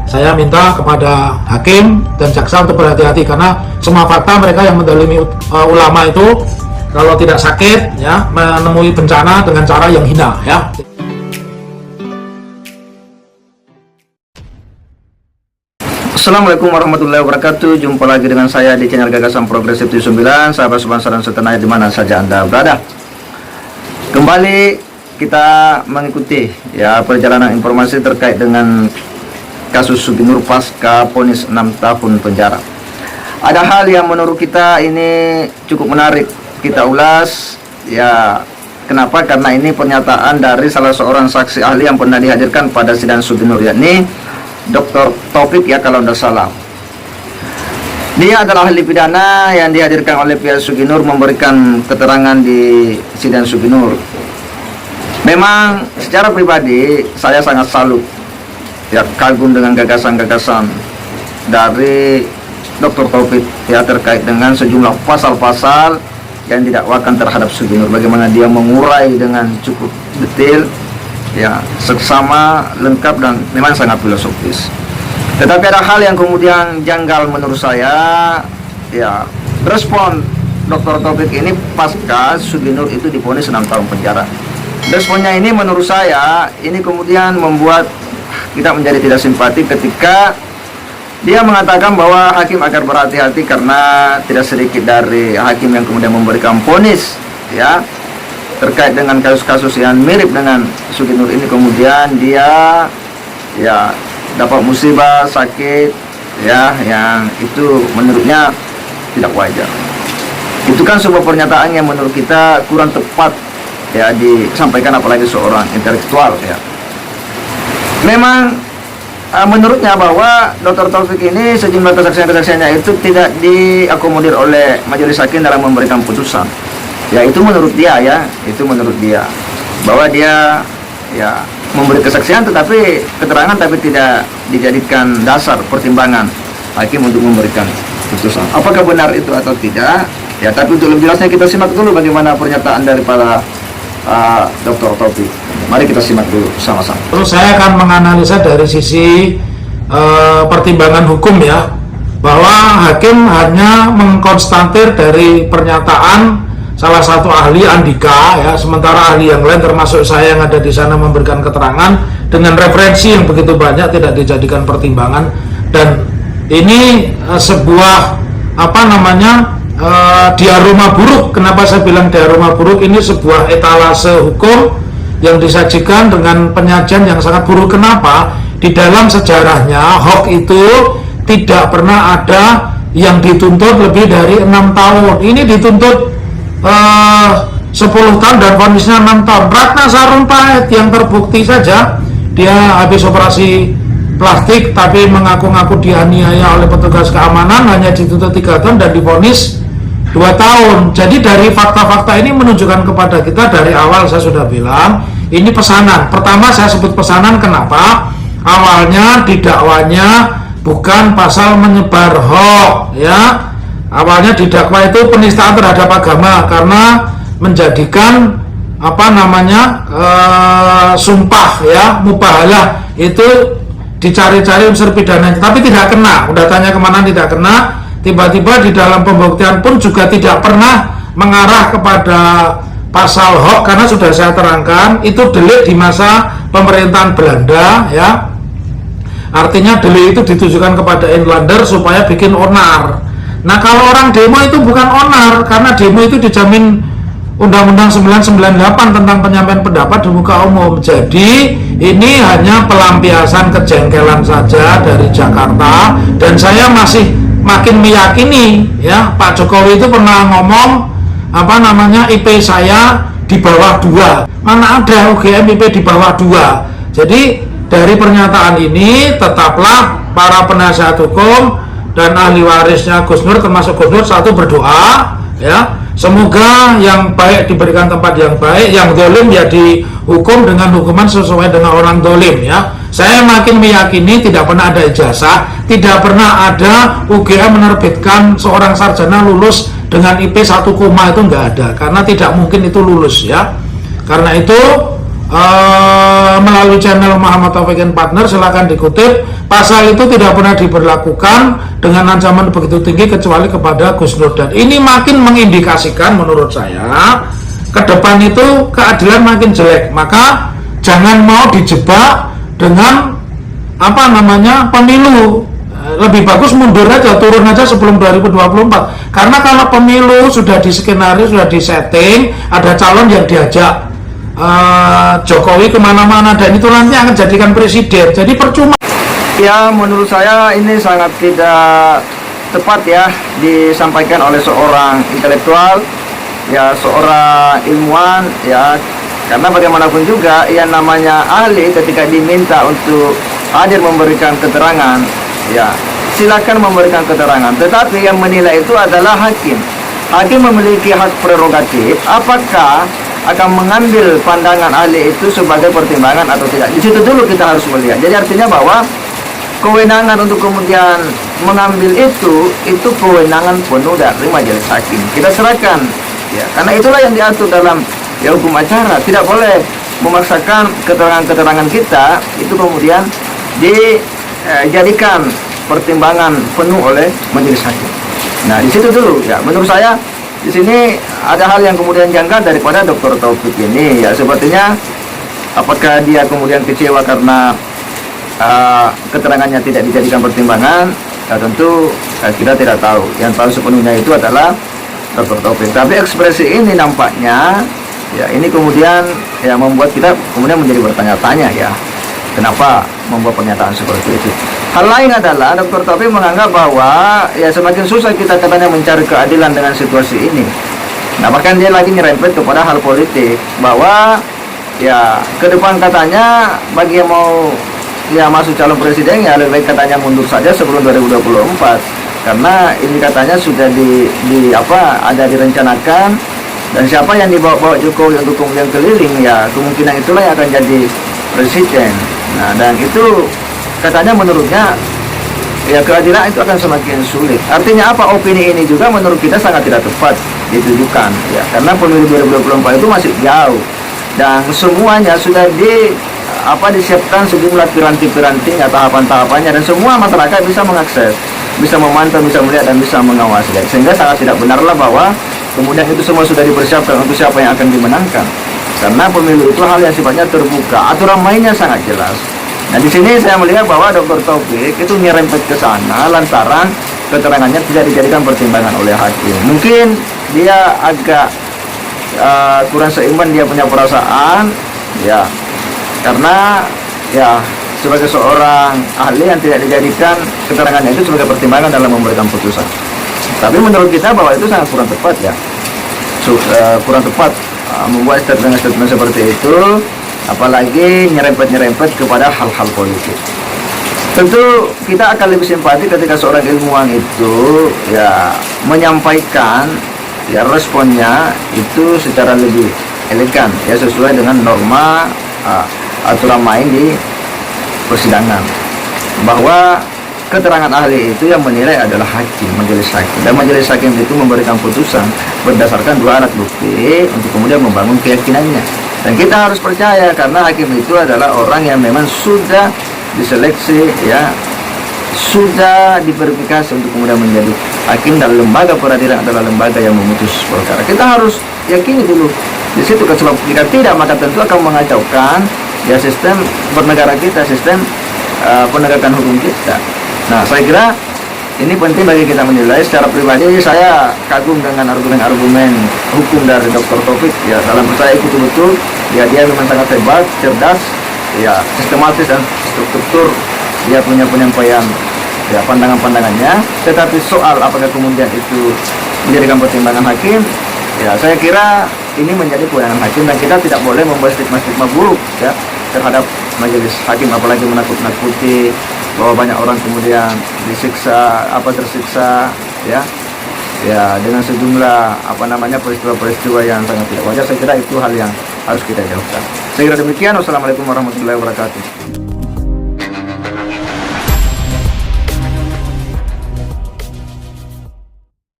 saya minta kepada hakim dan jaksa untuk berhati-hati, karena semua fakta mereka yang mendalimi ulama itu kalau tidak sakit ya menemui bencana dengan cara yang hina ya. Assalamualaikum warahmatullahi wabarakatuh. Jumpa lagi dengan saya di channel Gagasan Progresif 79. Sahabat sebangsa dan setanah di mana saja Anda berada. Kembali kita mengikuti ya perjalanan informasi terkait dengan kasus Sugi Nur pasca vonis 6 tahun penjara. Ada hal yang menurut kita ini cukup menarik kita ulas ya. Kenapa? Karena ini pernyataan dari salah seorang saksi ahli yang pernah dihadirkan pada sidang Sugi Nur, yakni Dr. Taufik ya kalau tidak salah. Dia adalah ahli pidana yang dihadirkan oleh pihak Sugi Nur memberikan keterangan di sidang Sugi Nur. Memang secara pribadi saya sangat salut ya, kagum dengan gagasan-gagasan dari Dr. Taufik ya terkait dengan sejumlah pasal-pasal yang didakwakan terhadap Sugi Nur. Bagaimana dia mengurai dengan cukup detail ya, seksama, lengkap, dan memang sangat filosofis. Tetapi ada hal yang kemudian janggal menurut saya ya, respon Dr. Taufik ini pasca Sugi Nur itu divonis 6 tahun penjara. Responnya ini menurut saya ini kemudian membuat kita menjadi tidak simpati ketika dia mengatakan bahwa hakim agar berhati-hati karena tidak sedikit dari hakim yang kemudian memberikan vonis ya terkait dengan kasus-kasus yang mirip dengan Sugi Nur ini, kemudian dia ya dapat musibah, sakit ya, yang itu menurutnya tidak wajar. Itu kan sebuah pernyataan yang menurut kita kurang tepat ya disampaikan, apalagi seorang intelektual ya. Memang menurutnya bahwa Dr. Taufik ini sejumlah kesaksian-kesaksiannya itu tidak diakomodir oleh majelis hakim dalam memberikan putusan. Ya itu menurut dia ya, itu menurut dia bahwa dia ya memberi kesaksian tetapi keterangan tapi tidak dijadikan dasar pertimbangan hakim untuk memberikan putusan. Apakah benar itu atau tidak? Ya, tapi untuk lebih jelasnya kita simak dulu bagaimana pernyataan daripada Dr. Taufik. Mari kita simak dulu sama-sama. Terus saya akan menganalisa dari sisi pertimbangan hukum ya, bahwa hakim hanya mengkonstatir dari pernyataan salah satu ahli, Andika ya, sementara ahli yang lain termasuk saya yang ada di sana memberikan keterangan dengan referensi yang begitu banyak tidak dijadikan pertimbangan. Dan ini sebuah apa namanya diaroma buruk. Kenapa saya bilang diaroma buruk? Ini sebuah etalase hukum yang disajikan dengan penyajian yang sangat buruk. Kenapa? Di dalam sejarahnya Hock itu tidak pernah ada yang dituntut lebih dari 6 tahun. Ini dituntut 10 tahun dan vonisnya 6 tahun. Ratna Sarumpait yang terbukti saja dia habis operasi plastik tapi mengaku-ngaku dianiaya oleh petugas keamanan, hanya dituntut 3 tahun dan divonis 2 tahun. Jadi dari fakta-fakta ini menunjukkan kepada kita dari awal saya sudah bilang ini pesanan. Pertama saya sebut pesanan, kenapa? Awalnya didakwanya bukan pasal menyebar hoax ya. Awalnya didakwa itu penistaan terhadap agama karena menjadikan apa namanya sumpah ya, mubahalah itu dicari-cari unsur pidana, tapi tidak kena. Udah tanya kemana tidak kena. Tiba-tiba di dalam pembuktian pun juga tidak pernah mengarah kepada pasal hoax, karena sudah saya terangkan itu delik di masa pemerintahan Belanda ya. Artinya delik itu ditujukan kepada Inlander supaya bikin onar. Nah kalau orang demo itu bukan onar, karena demo itu dijamin Undang-Undang 998 tentang penyampaian pendapat di muka umum. Jadi ini hanya pelampiasan kejengkelan saja dari Jakarta, dan saya masih makin meyakini ya, Pak Jokowi itu pernah ngomong apa namanya IP saya di bawah 2. Mana ada UGM IP di bawah 2. Jadi dari pernyataan ini tetaplah para penasihat hukum dan ahli warisnya Gus Nur termasuk Gus Nur satu berdoa ya, semoga yang baik diberikan tempat yang baik, yang dolim ya dihukum dengan hukuman sesuai dengan orang dolim ya. Saya makin meyakini tidak pernah ada ijazah, tidak pernah ada UGM menerbitkan seorang sarjana lulus dengan IP 1, itu nggak ada, karena tidak mungkin itu lulus ya. Karena itu melalui channel Muhammad Taufik and Partner, silakan dikutip. Pasal itu tidak pernah diberlakukan dengan ancaman begitu tinggi kecuali kepada Gus Nur. Dan ini makin mengindikasikan menurut saya ke depan itu keadilan makin jelek. Maka jangan mau dijebak dengan pemilu. Lebih bagus mundur aja, turun aja sebelum 2024. Karena kalau pemilu sudah diskenario, sudah disetting, ada calon yang diajak Jokowi kemana-mana, dan itu nanti akan jadikan presiden. Jadi percuma. Ya, menurut saya ini sangat tidak tepat ya disampaikan oleh seorang intelektual, ya seorang ilmuwan ya. Karena bagaimanapun juga yang namanya ahli ketika diminta untuk hadir memberikan keterangan, ya silakan memberikan keterangan, tetapi yang menilai itu adalah hakim. Hakim memiliki hak prerogatif apakah akan mengambil pandangan ahli itu sebagai pertimbangan atau tidak. Di situ dulu kita harus melihat. Jadi artinya bahwa kewenangan untuk kemudian mengambil itu kewenangan penuh dari majelis hakim. Kita serahkan, ya karena itulah yang diatur dalam ya hukum acara. Tidak boleh memaksakan keterangan-keterangan kita itu kemudian dijadikan pertimbangan penuh oleh majelis hakim. Nah, di situ dulu ya menurut saya di sini ada hal yang kemudian janggal daripada Dr. Taufik ini ya, sepertinya apakah dia kemudian kecewa karena keterangannya tidak dijadikan pertimbangan, ya tentu kita tidak tahu. Yang tahu sepenuhnya itu adalah Dr. Taufik. Tapi ekspresi ini nampaknya ya ini kemudian ya membuat kita kemudian menjadi bertanya-tanya ya, kenapa membuat pernyataan seperti itu. Hal lain adalah Dr. Taufik menganggap bahwa ya semakin susah kita katanya mencari keadilan dengan situasi ini. Nah, bahkan dia lagi nyerempet kepada hal politik bahwa ya ke depan katanya bagi yang mau ya masuk calon presiden ya lebih baik katanya mundur saja sebelum 2024, karena ini katanya sudah ada direncanakan, dan siapa yang dibawa Jokowi untuk kemudian keliling ya kemungkinan itulah yang akan jadi presiden. Nah, dan itu katanya menurutnya ya keadilan itu akan semakin sulit. Artinya apa? Opini ini juga menurut kita sangat tidak tepat ditujukan ya, karena pemilu 2024 itu masih jauh dan semuanya sudah disiapkan sejumlah piranti-piranti tahapan-tahapannya, dan semua masyarakat bisa mengakses, bisa memantau, bisa melihat, dan bisa mengawasi. Sehingga sangat tidak benarlah bahwa kemudian itu semua sudah dipersiapkan untuk siapa yang akan dimenangkan. Karena pemilu itu hal yang sifatnya terbuka, aturan mainnya sangat jelas. Nah, di sini saya melihat bahwa Dr. Taufik itu nyerempet ke sana lantaran keterangannya tidak dijadikan pertimbangan oleh hakim. Mungkin dia agak kurang seimbang, dia punya perasaan ya, karena ya sebagai seorang ahli yang tidak dijadikan keterangannya itu sebagai pertimbangan dalam memberikan putusan. Tapi menurut kita bahwa itu sangat kurang tepat ya, kurang tepat membuat statement seperti itu, apalagi nyerempet kepada hal-hal politik. Tentu kita akan lebih simpati ketika seorang ilmuwan itu ya menyampaikan ya responnya itu secara lebih elegan ya, sesuai dengan norma aturan main di persidangan, bahwa keterangan ahli itu yang menilai adalah hakim, majelis hakim, dan majelis hakim itu memberikan putusan berdasarkan dua alat bukti untuk kemudian membangun keyakinannya. Dan kita harus percaya karena hakim itu adalah orang yang memang sudah diseleksi ya, sudah diverifikasi untuk kemudian menjadi hakim, dan lembaga peradilan adalah lembaga yang memutus perkara. Kita harus yakini dulu di situ, sebab jika tidak maka tentu akan mengacaukan ya sistem bernegara kita, sistem penegakan hukum kita. Nah, saya kira ini penting bagi kita menilai. Secara pribadi saya kagum dengan argumen-argumen hukum dari Dr. Taufik ya, dalam saya itu betul ya, dia memang sangat hebat, cerdas ya, sistematis dan struktur dia punya penyampaian ya pandangan-pandangannya. Tetapi soal apakah kemudian itu menjadikan pertimbangan hakim ya, saya kira ini menjadi kewenangan hakim, dan kita tidak boleh membuat stigma-stigma buruk ya terhadap majelis hakim, apalagi menakut-nakuti bahwa banyak orang kemudian tersiksa ya dengan sejumlah peristiwa-peristiwa yang sangat tidak wajar. Saya kira itu hal yang harus kita jauhkan. Saya kira demikian. Wassalamualaikum warahmatullahi wabarakatuh.